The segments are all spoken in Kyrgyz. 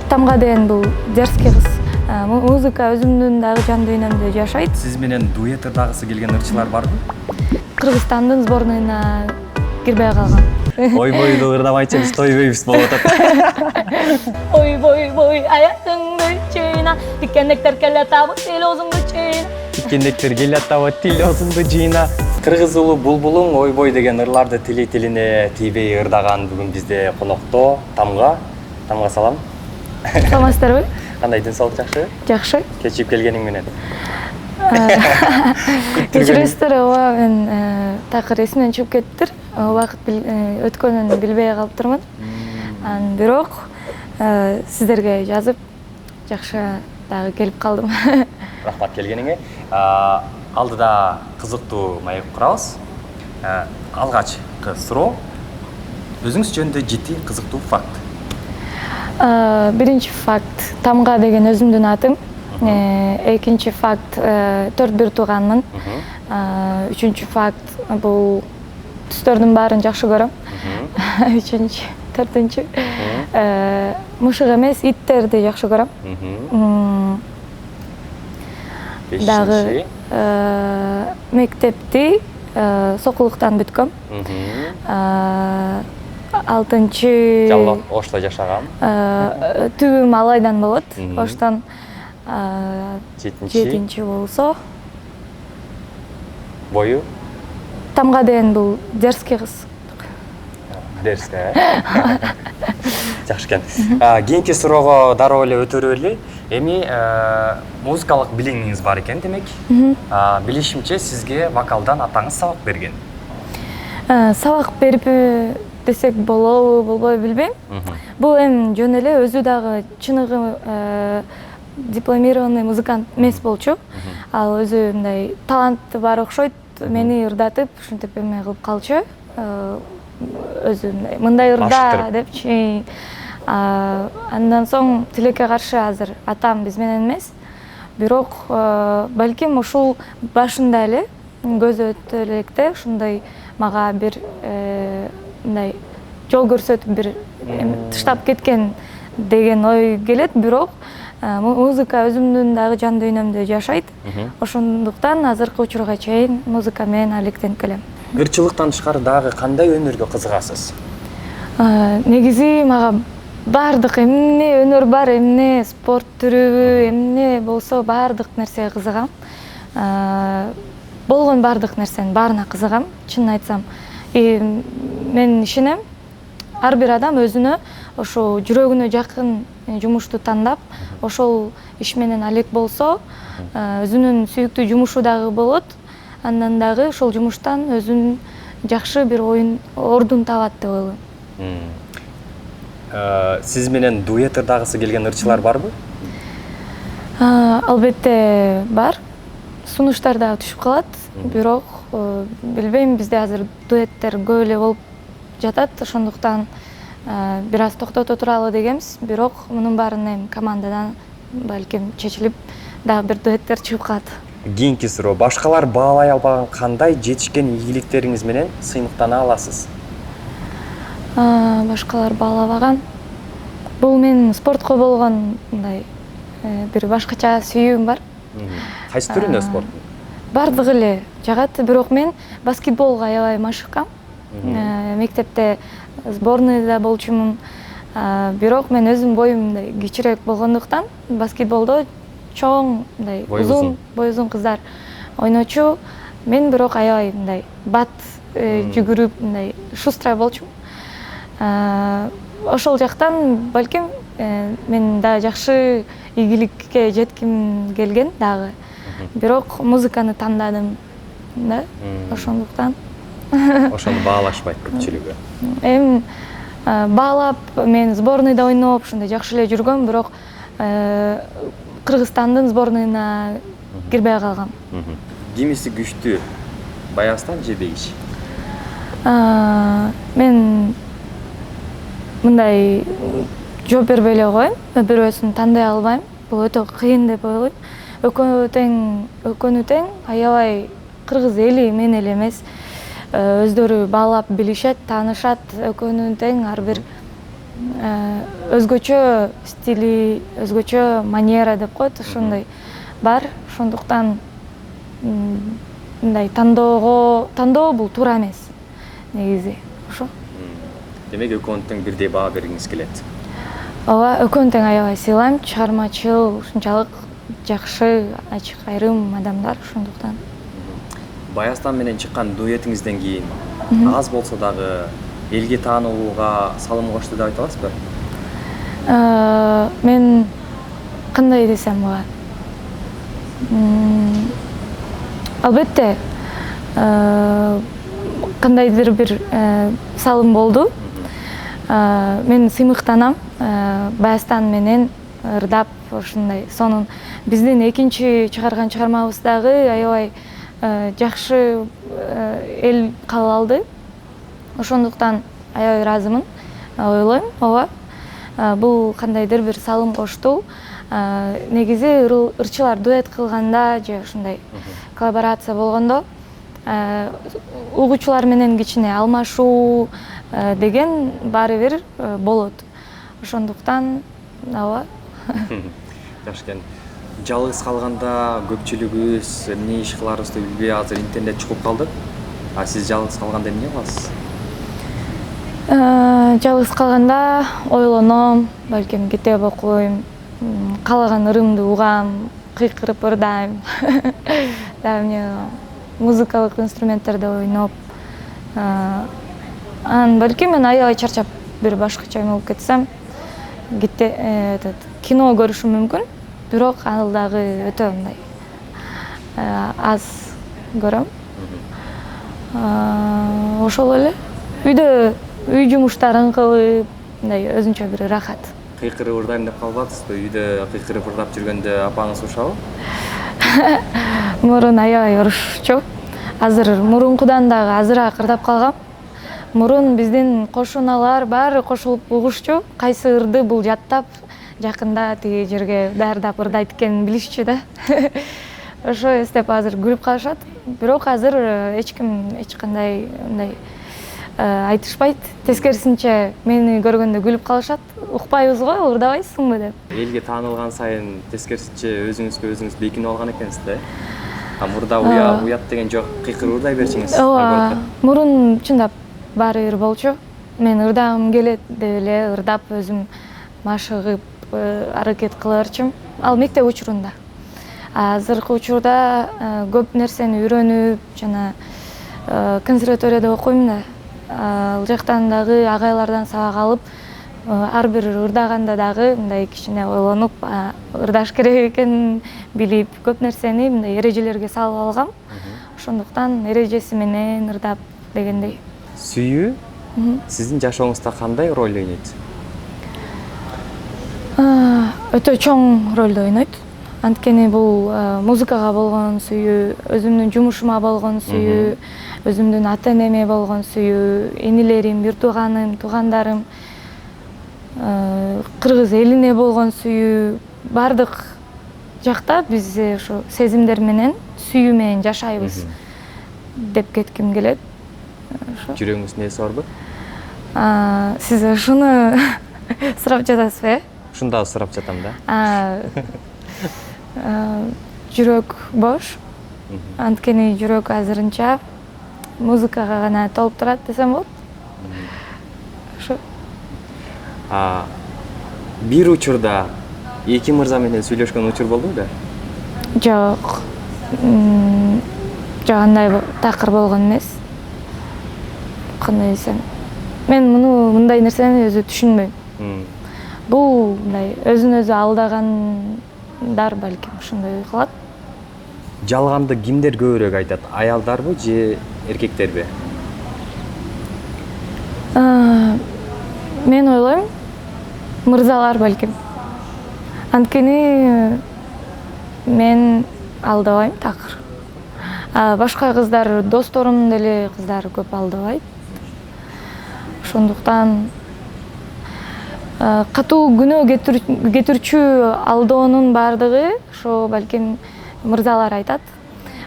Тамга деген бул дерзкий кыз. Музыка өзүмдүн дагы жан дүйнөмдө жашайт. Сиз менен дуэт ырдагысы келген ырчылар барбы? Кыргызстандын сборныйына кирбей калгам. Ойбойду ырдабайчы биз тойбойбуз болуп атат. Ой, аятыңды чыйна, тиккендектер келе табы тил озуңду чыйна. Тиккендектер келе табы тил озуңду жыйна. Кыргыз улу булбулуң ойбой деген ырларды тилине тийбей ырдаган бүгүн бизде конокто Тамга. Тамга салам. Саламатсыздарбы? Кандай ден соолук жакшыбы? Жакшы. Кечип келгениң менен. Кечиресиздер, ооба мен такыр эсимден чыгып кеттир. Убакыт өткөнүн билбей калыптырмын. Бирок сиздерге жазып жакшы дагы келип калдым. Рахмат келгениңе. Алдыда кызыктуу маек курабыз. Алгачкы суроо. Өзүңүз жөнүндө жети кызыктуу факт. Биринчи факт, Тамга деген өзүмдүн атым. Экинчи факт, 4-1 тууганмын. Үчүнчү факт, бул түстөрдүн баарын жакшы көрөм. Үчүнчү, төртүнчү, мышык эмес, иттерди жакшы көрөм. Дагы мектепти сокулуктан бүткөм. Алтынчы... Жалал Ошто жашагам. Түбүм Алайдан болот. Оштон жетинчи болсо. Бою? Тамга деген бул дерзкий кыз. Дерзкий, жакшы экен. Кийинки суроого дароо эле өтөрөлү. Эми музыкалык билимиңиз бар экен демек. Билишимче сизге вокалдан атаңыз сабак берген. Сабак берип десек болобу, болбойбу билбейм. Бул эми жөн эле өзү дагы чыныгы дипломированный музыкант эмес болчу. Ал өзү мындай таланты бар окшойт. Мени ырдатып, ушинтип эме кылып калчу. Өзү мындай ырда депчи. Андан соң тилекке каршы азыр атам биз менен эмес. Бирок балким ушул башында эле көзү өтө электе ушундай мага бир мындай жол көрсөтүп бир тыштап кеткен деген ой келет. Бирок музыка өзүмдүн дагы жан дүйнөмдө жашайт. Ошондуктан азыркы учурга чейин музыка менен алектенип келем. Ырчылыктан тышкары дагы кандай өнөргө кызыгасыз? Негизи мага бардык эмне өнөр бар, эмне спорт түрүбү, эмне болсо бардык нерсеге кызыгам. Болгон бардык нерсенин баарына кызыгам, чынын айтсам. Мен ишенем, ар бир адам өзүнө ошо жүрөгүнө жакын жумушту тандап, ошол иш менен алек болсо, өзүнүн сүйүктүү жумушу дагы болот. Андан дагы ошол жумуштан өзүнүн жакшы бир ордун табат деп ойлойм. Сиз менен дуэт ырдагысы келген ырчылар барбы? Албетте бар. Сунуштар дагы түшүп калат. Бирок билбейм, бизде азыр дуэттер көп эле болуп жатат. Ошондуктан бир аз токтото туралы дегенбиз. Бирок мунун баарын эми командадан балким чечилип дагы бир дуэттер чыгып калат. Кийинки суроо. Башкалар баалай албаган кандай жетишкен ийгиликтериңиз менен сыймыктана аласыз? Башкалар баалабаган. Бул менин спортко болгон мындай бир башкача сүйүүм бар. Кайсы түрүндө спорттун? Бардыгы эле жагат, бирок мен баскетболго аябай машыккам. Мектепте сборныйда болчумун. Бирок мен өзүм боюм мындай кичирээк болгондуктан баскетболдо чоң мындай бой узун кыздар ойночу. Мен бирок аябай мындай бат жүгүрүп мындай шустрая болчумун. Ошол жактан балким мен да жакшы ийгиликке жетким келген дагы. Бирок музыканы тандадым да, ошондуктан. Ошону баалашпайт көпчүлүгү. Эми баалап, мен сборныйда ойноп, ушундай жакшы эле жүргөм, бирок Кыргызстандын сборныйына кирбей калгам. Кимиси күчтүү? Баягыстан же Бегиш? Мен мындай жооп бербей эле коеюн, бирөөсүн тандай албайм. Бул өтө кыйын деп ойлойм. Экөөнү тең, аябай кыргыз эли мен эле эмес. Өздөрү баалап билишет, таанышат, экөөнү тең ар бир өзгөчө стили, өзгөчө манера деп коет, ошондой бар. Ошондуктан мындай тандоо бул туура эмес негизи. Ошо. Демек экөөнү тең бирдей баа бергиңиз келет. Ооба, экөөнү тең аябай сыйлайм. Чыгармачыл, ушунчалык жакшы, ачык айрым адамдар, ошондуктан. Баястан менен чыккан дуэтиңизден кийин аз болсо дагы элге таанылууга салым кошто деп айта аласызбы? Мен кандай десем буга? Албетте, кандайдыр бир салым болду. Мен сыймыктанам. Баястан менен ырдап ушундай. Сонун биздин экинчи чыгарган чыгармабыз дагы аябай жакшы эл кабыл алды. Ошондуктан аябай ыраазымын, ойлойм. Ооба. Бул кандайдыр бир салым кошту. Негизи ырчылар дуэт кылганда же ушундай коллаборация болгондо угуучулар менен кичине алмашуу деген баары бир болот. Ошондуктан ооба. Жакшы экен. Жалгыз калганда көпчүлүгүбүз эмне иш кыларыбызды билбей азыр интернет чукуп калдык. Сиз жалгыз калганда эмне кыласыз? Жалгыз калганда ойлоном, балким китеп окуйм, каалаган ырымды угам, кыйкырып ырдайм. Эмне музыкалык инструменттерди ойноп. Балким мен аябай чарчап бир башкача эме болуп кетсем, кино көрүшүм мүмкүн, бирок ал дагы өтө мындай аз көрөм. Ошол эле. Үйдө үй жумуштарын кылып, мындай өзүнчө бир рахат. Кыйкырып ырдайм деп калбадыңызбы? Үйдө кыйкырып ырдап жүргөндө апаңыз урушабы? Мурун аябай урушчу. Азыр мурункудан дагы азыраак ырдап калгам. Мурун биздин кошуналар баары кошулуп угушчу. Кайсы ырды бул жаттап, жакында тиги жерге даярдап ырдайт экенин билишчү да. Ошо эстеп азыр күлүп калышат. Бирок азыр эч кандай мындай айтышпайт. Тескерисинче мени көргөндө күлүп калышат. Укпайбыз го, ырдабайсыңбы деп. Элге таанылган сайын тескерисинче өзүңүзгө бекинип алган экенсиз да. Мурда уят деген жок, кыйкырып ырдай берчиңиз. Ооба. Мурун чындап баары бир болчу. Мен ырдагым келет деп эле ырдап өзүм машыгып аракет кыла берчүм. Ал мектеп учурунда. Азыркы учурда көп нерсени үйрөнүп, жана консерваторияда окуйм да. Ал жактан дагы агайлардан сабак алып, ар бир ырдаганда дагы мындай кичине ойлонуп, ырдаш керек экенин билип, көп нерсени мындай эрежелерге салып алгам. Ошондуктан эрежеси менен ырдап дегендей. Сүйүү сиздин жашооңузда кандай роль ойнойт? Өтө чоң ролду ойнойт. Анткени бул музыкага болгон сүйүү, өзүмдүн жумушума болгон сүйүү, өзүмдүн ата-энеме болгон сүйүү, энилерим, бир тууганым, туугандарым, кыргыз элине болгон сүйүү, бардык жакта биз ошо сезимдер менен, сүйүү менен жашайбыз деп кетким келет. Жүрөгүңүз нерсе барбы? Сиз ушуну сурап жатасызбы, э? Ушунда сурап жатам да. Жүрөк бош. Анткени жүрөк азырынча музыкага гана толуп турат десем болот. Ошо. Бир учурда эки мырза менен сүйлөшкөн учур болдубу да? Жок. Жок, андай такыр болгон эмес. Кандай десем, мен мындай нерсени өзү түшүнбөйм. Бул мындай өзүн өзү алдагандар балким ошондой кылат. Жалганды кимдер көбүрөөк айтат? Аялдарбы же эркектерби? Мен ойлойм, мырзалар балким. Анткени мен алдабайм такыр. Башка кыздар, досторум деле кыздар көп алдабайт. Ошондуктан катуу күнөө кетирчү алдоонун баардыгы ошо балким мырзалар айтат.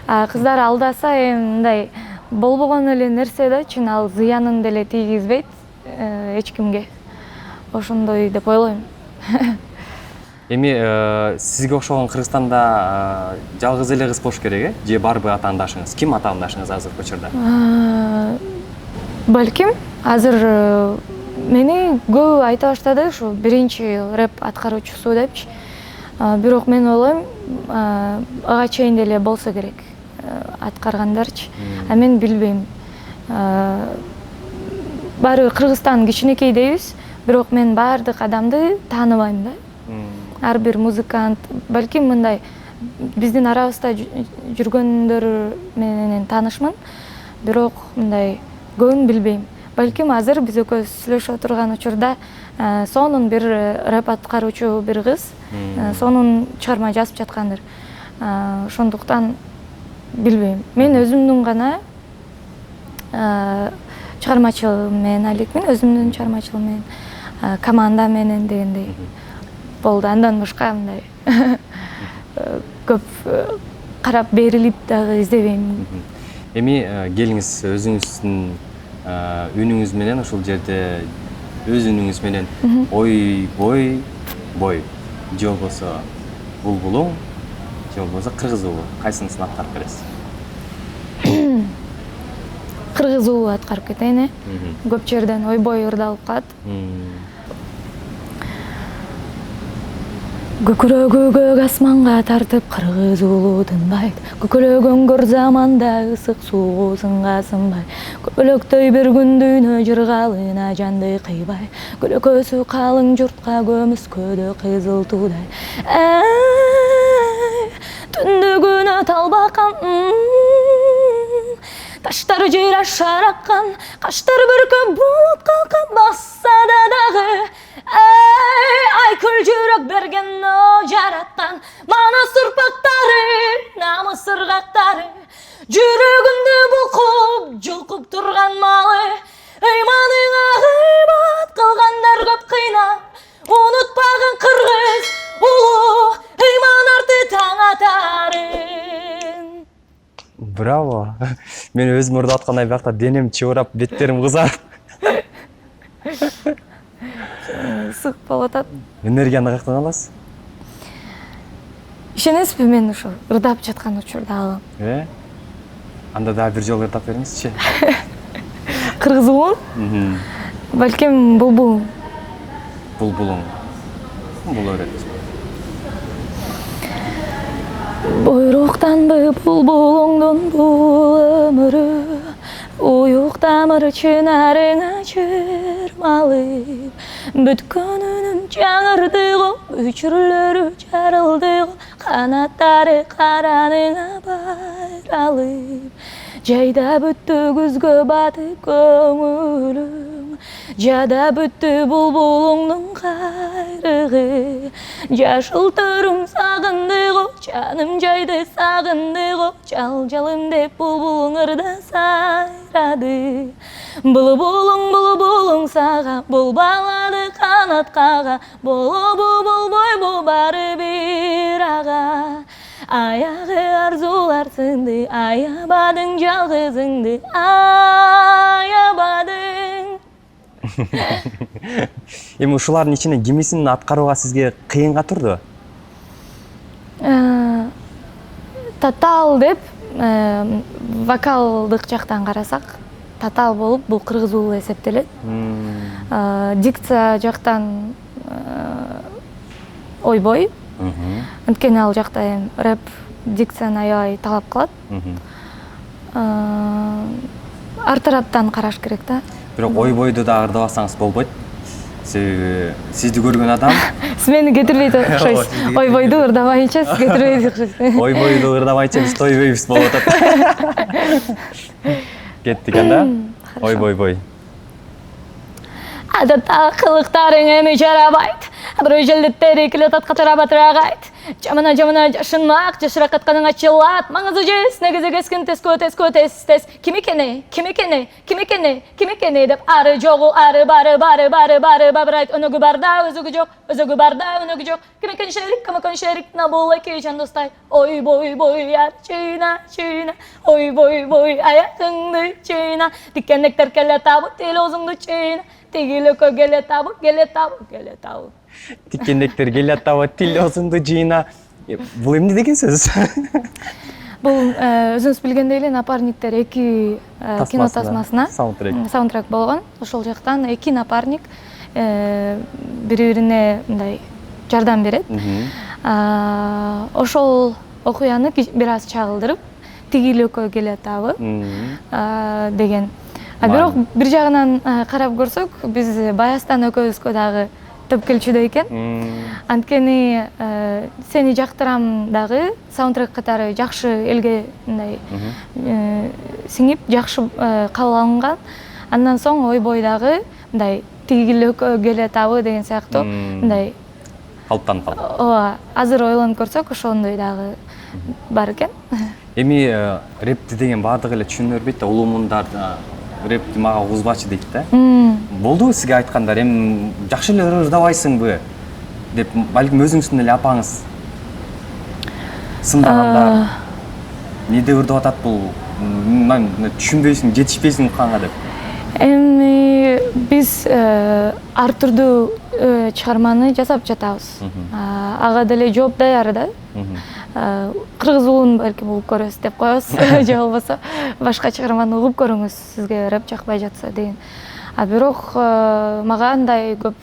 Кыздар алдаса мындай болбогон эле нерсе да, чын ал зыянын деле тийгизбейт эч кимге. ошондой деп ойлойм. Эми сизге окшогон Кыргызстанда жалгыз эле кыз болуш керек, же барбы атаандашыңыз? Ким атаандашыңыз азыркы учурда? Балким азыр мени көп айта баштады ушу биринчи рэп аткаруучусу депчи. Бирок мен ойлойм, ага чейин деле болсо керек аткаргандарчы. А мен билбейм. Баары Кыргызстан кичинекей дейбиз, бирок мен баардык адамды тааныбайм да. Ар бир музыкант, балким мындай биздин арабызда жүргөндөр менен таанышмын, бирок мындай көбүн билбейм. Балким азыр биз экөөбүз сүйлөшүп отурган учурда сонун бир рэп аткаруучу бир кыз сонун чыгарма жазып жаткандыр. Ошондуктан билбейм. Мен өзүмдүн гана чыгармачылыгым менен алекмин, өзүмдүн чыгармачылыгым менен, команда менен дегендей болду. Андан башка мындай көп карап берилип дагы издебейм. Эми келиңиз өзүңүздүн үнүңүз менен ушул жерде өз үнүңүз менен ой бой бой же болбосо булбулуң же болбосо кыргыз угу кайсынысын аткарып бересиз? Кыргыз угу аткарып кетейин, көп жерден ой бой ырдалып калат. Көкүрөгү көк асманга тартып кыргыз улуу тынбайт. Көкөлөгөн көр заманда ысык суу сынга сынбай. Көбөлөктөй бир күн дүйнө жыргалына жанды кыйбай. Көлөкөсү калың журтка көмүскөдө кызыл туудай. Түндүгүнө талбакан таштар жыйра шараккан, каштар бүркөп булуп калкып басса да дагы. Ай күл жүрөк берген о жараткан, мана сурпактары, намыс ыргактары, жүрөгүмдү булкуп, жулкуп турган малы. Ыйманыңа кыйбат кылгандар көп кыйнап, унутпагын кыргыз улуу, ыйман арты таң атарын. Браво. Мен өзүм ырдап аткандай биякта денем чыбырап, беттерим кызарып. Сык болуп атат. Энергияны каяктан аласыз? Ишенесизби, мен ушул ырдап жаткан учурда алам. Анда дагы бир жолу ырдап бериңизчи. Кыргыз угун? Балким булбулуң. Булбулуң. Бул өрөт. Буйруктанбы булбулуңдун бул өмүрү, уюк тамыр чынарыңа чырмалып, бүткөнүнүн жаңырды го, үчүрлөрү жарылды го, канаттары караныңа байралып. Жайда бүттү күзгө батып көңүлүм, жада бүттү булбулуңдун кайрыгы. Жашыл төрүң сагынды го, жаным жайды сагынды го, жал-жалым деп булбулуң ырда сайрады. Булбулуң сага, булбалады канат кага, болобу болбой бу баары бир ага. Аягы арзулар сынды, аябадың жалгызыңды, аябадың. Эми ушулардын ичинен кимисин аткарууга сизге кыйынга турду? Татал деп, вокалдык жактан карасак, татал болуп бул кыргыз угу эсептелет. Дикция жактан ойбой. Анткени ал жакта эми рэп дикцияны аябай талап кылат. Ар тараптан караш керек да. Бирок ойбойду да ырдабасаңыз болбойт. Себеби сизди көргөн адам Сиз мени кетирбейт окшойсуз. Ойбойду ырдабайынча сиз кетирбейт окшойсуз. ойбойду ырдабайынча биз тойбойбуз болуп атат. Кеттик анда. Ойбой. Адаттагы кылыктарың эми жарабайт. Бирөө желдеттери келет атка тарабатырагайт. Жамана жашынмак, жашыраак атканың ачылат. Маңызы жес, негизи кескин тез. Ким экени деп ары жогу, ары бары бабырайт. Өнөгү барда, өзөгү жок, өзөгү барда, өнөгү жок. Ким экен шерик, набул эки жан достай. Ой бой, яр чыйна. Ой бой, аягыңды чыйна. Диккендектер келет табыт, тил оозуңду чыйна. тигилөкө келе табык. Тиккендектер келе табат тил озунду жыйына. Бул эмне деген сөз? Бул өзүңүз билгендей эле напарниктер эки кино тасмасына саундтрек болгон. Ошол жактан эки напарник бири-бирине мындай жардам берет. Ошол окуяны бир аз чагылдырып, тигилөкө келе табы деген. Бирок бир жагынан карап көрсөк, биз Баястан экөөбүзгө дагы топ келчүдөй экен. Анткени сени жактырам дагы саундтрек катары жакшы элге мындай сиңип, жакшы кабыл алынган. Андан соң ойбой дагы мындай тигилөкө келе табы деген сыяктуу мындай калыптанып калды. Ооба, азыр ойлонуп көрсөк, ошондой дагы бар экен. Эми рэпти деген баардыгы эле түшүнө бербейт да, улумундар рэпти мага угузбачы дейт да. Болдубу сизге айткандар, эми жакшы эле ырдабайсыңбы деп, балким өзүңүздүн эле апаңыз сындагандар. Эмне ырдап атат бул? Түшүнбөйсүң, жетишпейсиң укканга деп. Эми биз ар түрдүү чыгарманы жасап жатабыз. Ага деле жооп даяр да. Кыргыз улун балким угуп көрөсүз деп коебуз, же болбосо башка чыгарманы угуп көрүңүз, сизге рэп жакпай жатса деген. Бирок мага андай көп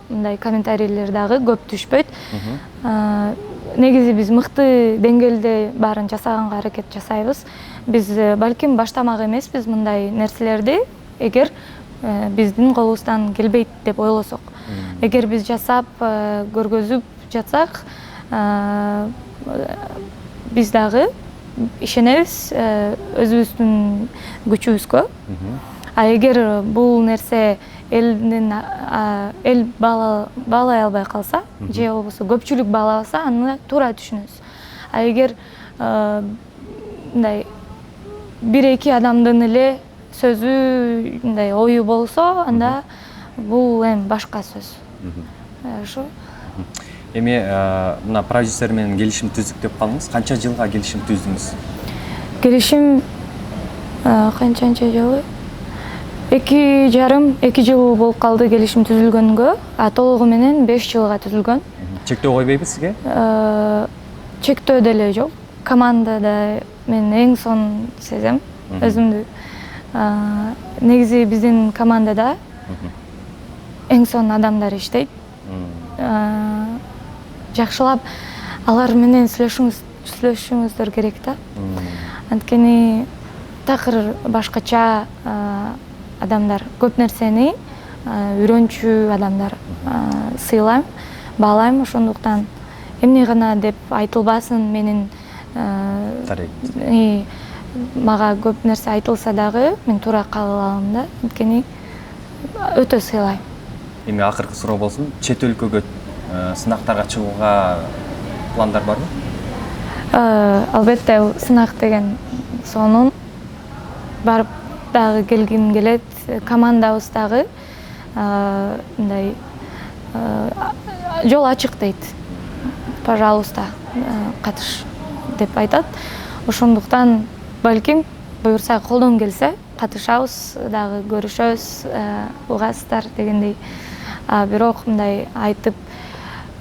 мындай комментарийлер дагы көп түшпөйт. Негизи биз мыкты деңгээлде баарын жасаганга аракет жасайбыз. Биз балким баштамак эмеспиз мындай нерселерди, эгер биздин колубуздан келбейт деп ойлосок. Эгер биз жасап көргөзүп жатсак, биз дагы ишенебиз өзүбүздүн күчүбүзгө. Эгер бул нерсе эл баалай албай калса, же болбосо көпчүлүк баалабаса, аны туура түшүнөбүз. Эгер мындай бир-эки адамдын эле сөзү, мындай ою болсо, анда бул эми башка сөз. Ошо. Эми мына продюсер менен келишим түздүк деп калдыңыз. Канча жылга келишим түздүңүз? Келишим канчанча жылы? 2,5 жыл болуп калды келишим түзүлгөнгө, толугу менен 5 жылга түзүлгөн. Чектөө койбойбу сизге? Чектөө деле жок. Командада мен эң сон сезем өзүмдү. Негизи биздин командада эң сон адамдар иштейт. Жакшылап алар менен сүйлөшүңүздөр керек да. Анткени такыр башкача адамдар, көп нерсени үйрөнчү адамдар сыйлайм, баалайм. Ошондуктан эмне гана деп айтылбасын, менин мага көп нерсе айтылса дагы мен туура кабыл алам да. Анткени өтө сыйлайм. Эми акыркы суроо болсун, чет өлкөгө сынактарга чыгууга пландар барбы? Албетте, сынак деген сонун барып дагы келгим келет. Командабыз дагы мындай жол ачык дейт. Пожалуйста, катыш деп айтат. Ошондуктан балким буюрса, колдон келсе катышабыз дагы, көрүшөбүз, угасыздар дегендей. Бирок мындай айтып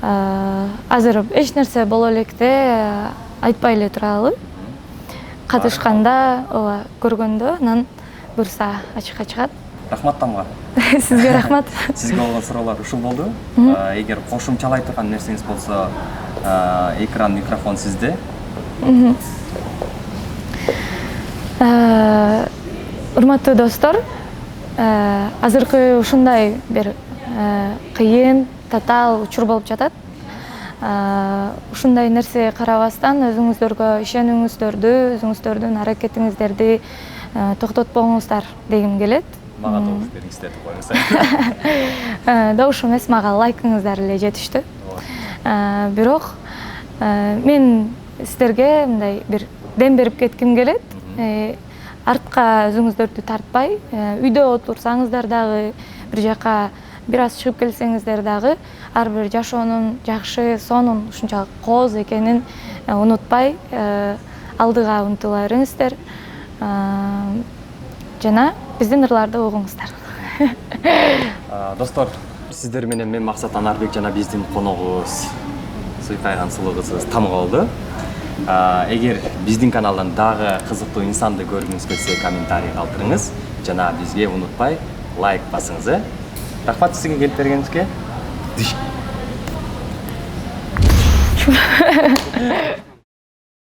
азыр эч нерсе боло электе айтпай эле туралы. Катышканда, ооба, көргөндө анан буюрса ачыкка чыгат. Рахмат тамга. Сизге рахмат. Сизге болгон суроолор ушул болду. Эгер кошумчалай турган нерсеңиз болсо, экран, микрофон сизде. Урматтуу достор, азыркы ушундай бир кыйын, татаал учур болуп жатат. Ушундай нерсе карабастан өзүңүздөргө ишенүүңүздөрдү, өзүңүздөрдүн аракетиңиздерди токтотпоңуздар дегим келет. Мага добуш бериңиздер деп коюңуздар. Добуш эмес, мага лайкыңыздар эле жетиштүү. Бирок мен сиздерге мындай бир дем берип кетким келет. Артка өзүңүздөрдү тартпай, үйдө отурсаңыздар дагы, бир жака бир аз чыгып келсеңиздер дагы, ар бир жашоонун жакшы, сонун, ушунчалык кооз экенин унутпай, алдыга умтула бериңиздер. Жана биздин ырларды угуңуздар. Достор, сиздер менен мен Максат Анарбек жана биздин коногубуз Суйкайган сулуу кызыбыз там калды. Эгер биздин каналдан дагы кызыктуу инсанды көргүңүз келсе, комментарий калтырыңыз жана бизге унутпай лайк басыңыз. Рахмат сизге келип бергениңизге.